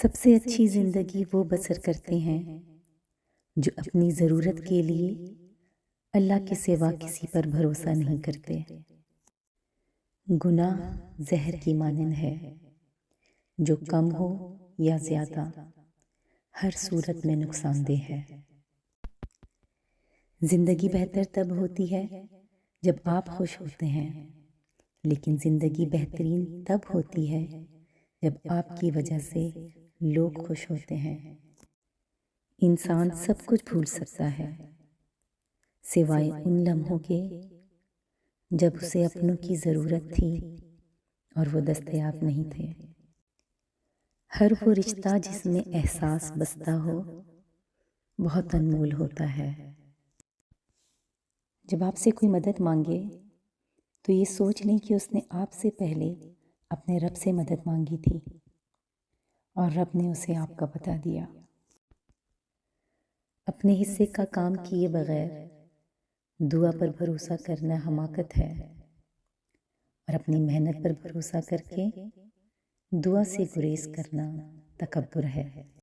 सबसे अच्छी ज़िंदगी वो बसर करते हैं जो अपनी ज़रूरत के लिए अल्लाह के सिवा किसी पर भरोसा नहीं करते। गुनाह जहर की मानंद है जो कम हो या ज़्यादा हर सूरत में नुकसानदेह है। ज़िंदगी बेहतर तब होती है जब आप खुश होते हैं, लेकिन ज़िंदगी बेहतरीन तब होती है जब आपकी वजह से लोग खुश होते हैं। इंसान सब कुछ भूल सकता है सिवाय उन लम्हों के जब उसे अपनों की ज़रूरत थी और वो दस्तयाब नहीं थे। हर वो रिश्ता जिसमें एहसास बसता हो बहुत अनमोल होता है। जब आपसे कोई मदद मांगे तो ये सोच लें कि उसने आपसे पहले अपने रब से मदद मांगी थी और रब ने उसे आपका बता दिया। अपने हिस्से का काम किए बगैर दुआ पर भरोसा करना हमाकत है और अपनी मेहनत पर भरोसा करके दुआ से गुरेज करना तकब्बुर है।